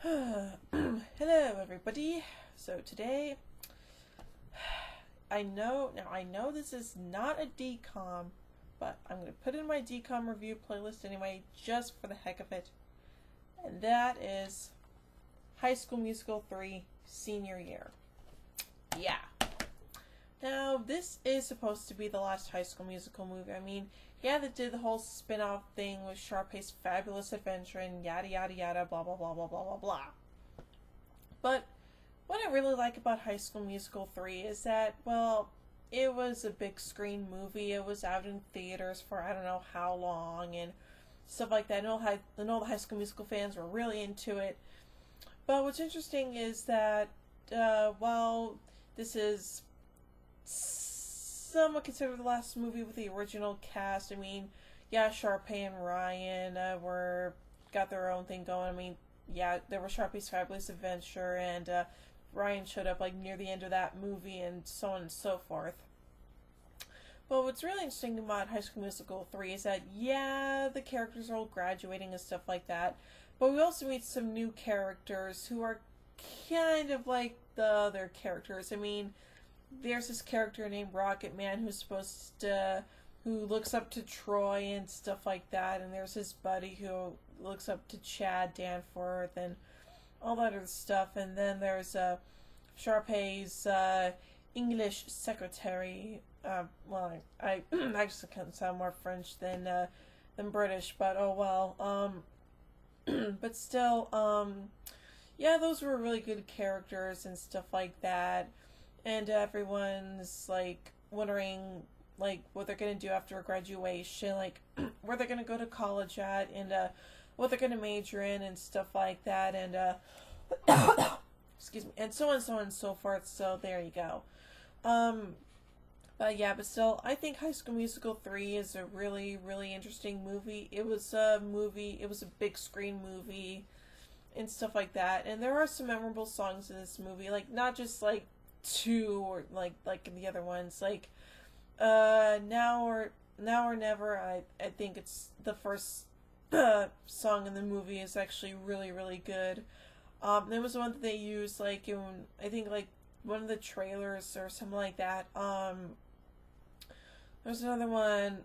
Hello, everybody. So today, I know this is not a DCOM, but I'm going to put in my DCOM review playlist anyway, just for the heck of it. And that is High School Musical 3 Senior Year. Yeah. Now, this is supposed to be the last High School Musical movie. I mean, yeah, they did the whole spin-off thing with Sharpay's Fabulous Adventure and yada yada yada, blah blah blah blah blah blah blah. But what I really like about High School Musical 3 is that, well, it was a big screen movie. It was out in theaters for I don't know how long and stuff like that. I know the High School Musical fans were really into it. But what's interesting is that while this is somewhat considered the last movie with the original cast, I mean, yeah, Sharpay and Ryan got their own thing going. I mean, yeah, there was Sharpay's Fabulous Adventure, and Ryan showed up like near the end of that movie, and so on and so forth. But what's really interesting about High School Musical 3 is that, yeah, the characters are all graduating and stuff like that, but we also meet some new characters who are kind of like the other characters. I mean, there's this character named Rocket Man who looks up to Troy and stuff like that, and there's his buddy who looks up to Chad Danforth and all that other stuff, and then there's Sharpay's English secretary. Well, I actually can sound more French than British, but oh well. But still, yeah, those were really good characters and stuff like that. And everyone's like wondering like what they're gonna do after graduation, like where they're gonna go to college at, and what they're gonna major in and stuff like that, and excuse me, and so on and so forth. So there you go. But yeah, but still, I think High School Musical 3 is a really, really interesting movie. It was a big screen movie and stuff like that. And there are some memorable songs in this movie, like not just like two or like in the other ones, like now or never. I think it's the first song in the movie is actually really, really good. There was one that they used like in, I think, like one of the trailers or something like that. There's another one,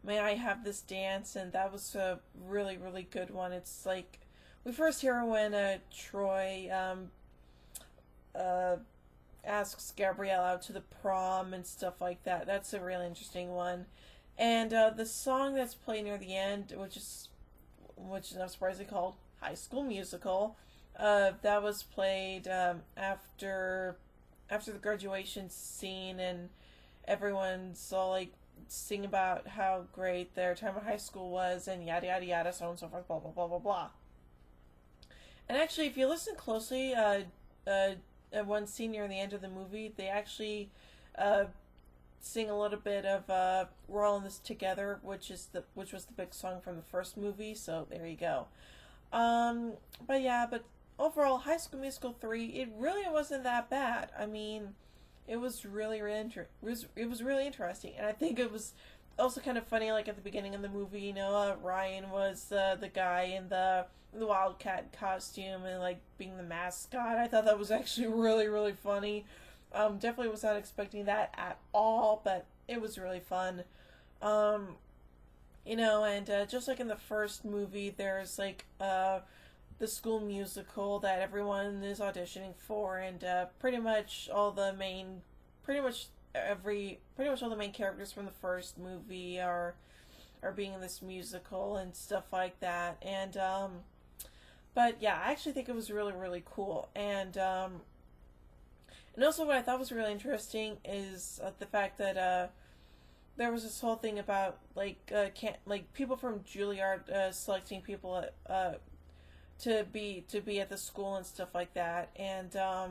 May I Have This Dance, and that was a really, really good one. It's like, we first hear when Troy asks Gabrielle out to the prom and stuff like that. That's a really interesting one. And the song that's played near the end, which is not surprisingly called High School Musical, that was played after the graduation scene, and everyone's all like sing about how great their time at high school was, and yada yada yada, so on and so forth, blah blah blah blah blah. And actually, if you listen closely, one scene near the end of the movie, they actually sing a little bit of "We're All in This Together," which was the big song from the first movie. So there you go. But yeah, but overall, High School Musical 3, it really wasn't that bad. I mean, it was really, really it was really interesting, and I think it was also kind of funny. Like at the beginning of the movie, you know, Ryan was the guy in the Wildcat costume and like being the mascot. I thought that was actually really, really funny. Definitely was not expecting that at all, but it was really fun. You know, and just like in the first movie, there's like the school musical that everyone is auditioning for, and pretty much all the main characters from the first movie are being in this musical and stuff like that. And but yeah, I actually think it was really, really cool. And also what I thought was really interesting is the fact that there was this whole thing about like people from Juilliard selecting people to be at the school and stuff like that. And what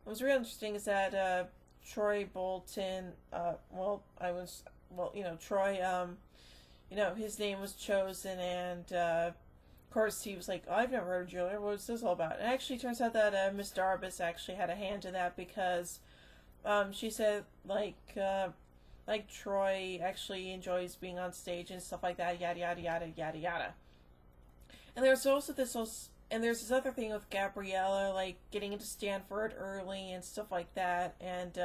was really interesting is that Troy Bolton, Troy, his name was chosen, and of course he was like, oh, I've never heard of Juilliard, what's this all about? And it actually turns out that Miss Darbus actually had a hand in that, because she said like Troy actually enjoys being on stage and stuff like that, yada yada yada yada yada. And there's also this and there's this other thing with Gabriella, like getting into Stanford early and stuff like that, and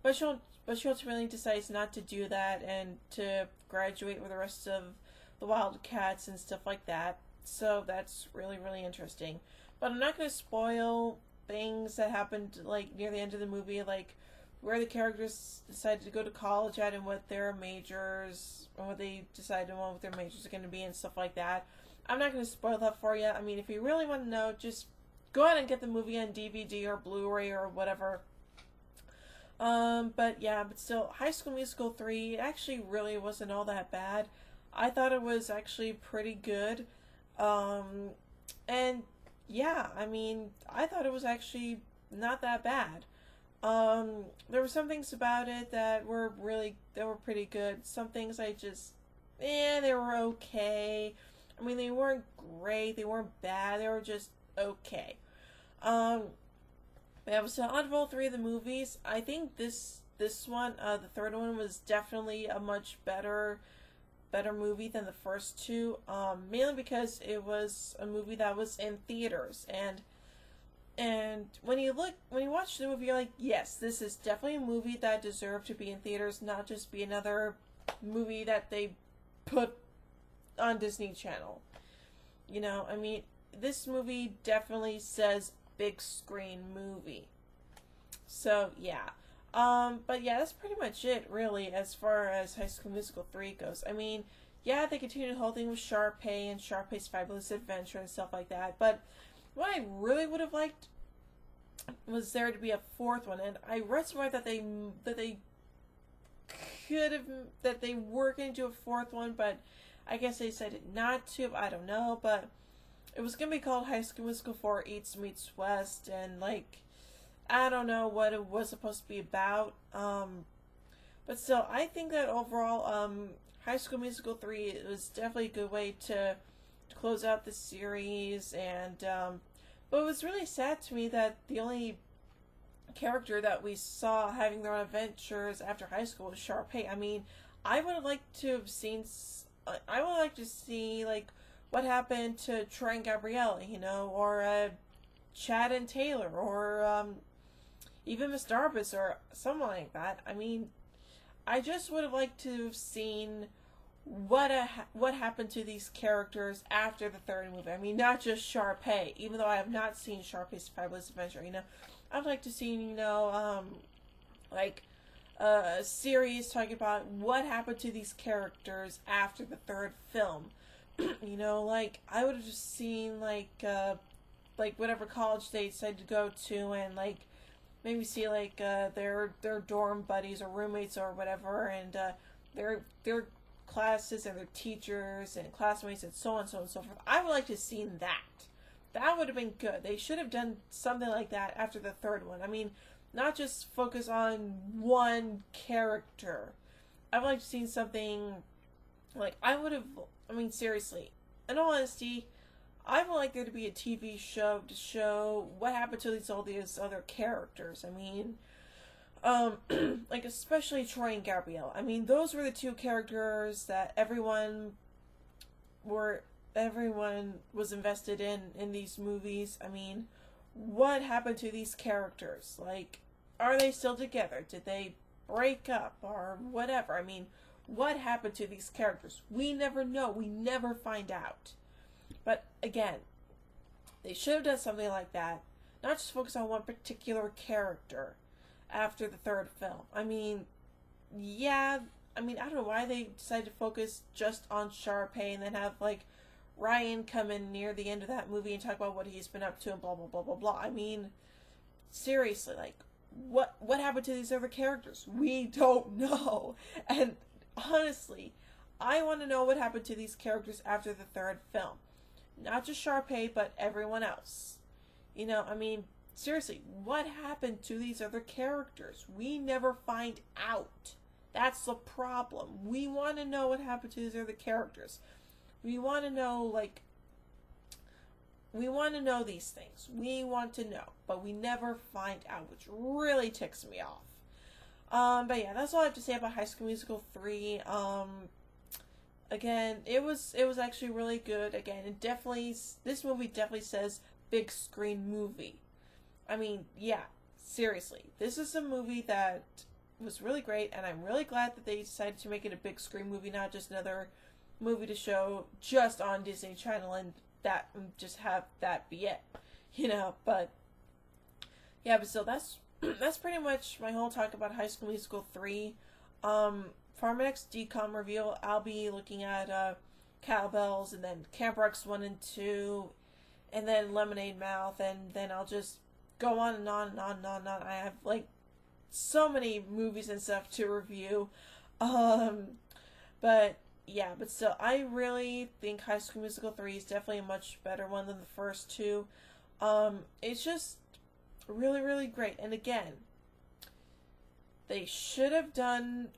but she ultimately decides not to do that and to graduate with the rest of the Wildcats and stuff like that. So that's really, really interesting. But I'm not going to spoil things that happened like near the end of the movie, like where the characters decided to go to college at and what their majors, or what they decided on what their majors are going to be and stuff like that. I'm not going to spoil that for you. I mean, if you really want to know, just go ahead and get the movie on DVD or Blu-ray or whatever. But yeah, but still, High School Musical 3 actually really wasn't all that bad. I thought it was actually pretty good. And yeah, I mean, I thought it was actually not that bad. There were some things about it that were pretty good. Some things I just, they were okay. I mean, they weren't great, they weren't bad, they were just okay. Yeah, so out of all three of the movies, I think this one, the third one, was definitely a much better movie than the first two. Mainly because it was a movie that was in theaters, and when you watch the movie, you're like, yes, this is definitely a movie that deserved to be in theaters, not just be another movie that they put on Disney Channel. You know, I mean, this movie definitely says big screen movie. So yeah. But yeah, that's pretty much it, really, as far as High School Musical 3 goes. I mean, yeah, they continued the whole thing with Sharpay and Sharpay's Fabulous Adventure and stuff like that, but what I really would have liked was there to be a fourth one, and I read somewhere that they were going to do a fourth one, but I guess they decided not to. I don't know, but it was going to be called High School Musical 4 East Meets West, and like, I don't know what it was supposed to be about, but still, I think that overall, High School Musical 3 was definitely a good way to close out the series, and but it was really sad to me that the only character that we saw having their own adventures after high school was Sharpay. I mean, I would have liked to have seen, I would like to see, like, what happened to Troy and Gabrielle, you know, or Chad and Taylor, or even Miss Darbus, or someone like that. I mean, I just would have liked to have seen what happened to these characters after the third movie. I mean, not just Sharpay, even though I have not seen Sharpay's Fabulous Adventure, you know. I'd like to see, you know, like, a series talking about what happened to these characters after the third film. You know, like, I would have just seen, like, whatever college they decided to go to, and, like, maybe see, like, their dorm buddies or roommates or whatever, and, their classes and their teachers and classmates and so on and so on and so forth. I would like to have seen that. That would have been good. They should have done something like that after the third one. I mean, not just focus on one character. I would like to see something, like, I mean, seriously, in all honesty, I would like there to be a TV show to show what happened to all these other characters. I mean, like, especially Troy and Gabrielle. I mean, those were the two characters that everyone was invested in these movies. I mean, what happened to these characters? Like, are they still together? Did they break up or whatever? I mean, what happened to these characters? We never know. We never find out. But again, they should have done something like that. Not just focus on one particular character after the third film. I mean, yeah, I mean, I don't know why they decided to focus just on Sharpay and then have, like, Ryan come in near the end of that movie and talk about what he's been up to and blah, blah, blah, blah, blah. I mean, seriously, like, what happened to these other characters? We don't know. And honestly, I want to know what happened to these characters after the third film. Not just Sharpay, but everyone else. You know, I mean, seriously, what happened to these other characters? We never find out. That's the problem. We want to know what happened to these other characters. We want to know, like, we want to know these things. We want to know, but we never find out, which really ticks me off. But yeah, that's all I have to say about High School Musical 3. again, it was actually really good. Again, this movie definitely says big screen movie. I mean, yeah, seriously, this is a movie that was really great, and I'm really glad that they decided to make it a big screen movie, not just another movie to show just on Disney Channel and that just have that be it, But yeah, but still, that's pretty much my whole talk about High School Musical 3. For my next DCOM review, I'll be looking at Cowbells, and then Camp Rex 1 and 2, and then Lemonade Mouth, and then I'll just go on and on and on and on and on. I have, so many movies and stuff to review. But yeah, but still, I really think High School Musical 3 is definitely a much better one than the first two. It's just really, really great. And again, they should have done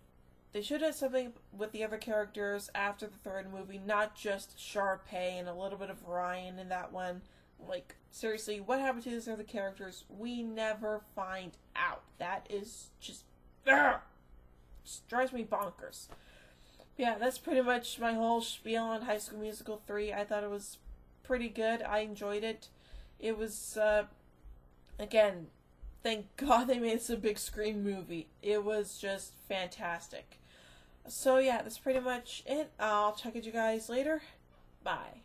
something with the other characters after the third movie, not just Sharpay and a little bit of Ryan in that one. Seriously, what happened to these other characters? We never find out. That is just drives me bonkers. Yeah, that's pretty much my whole spiel on High School Musical 3. I thought it was pretty good. I enjoyed it. It was, again, thank God they made this a big screen movie. It was just fantastic. So yeah, that's pretty much it. I'll check at you guys later. Bye.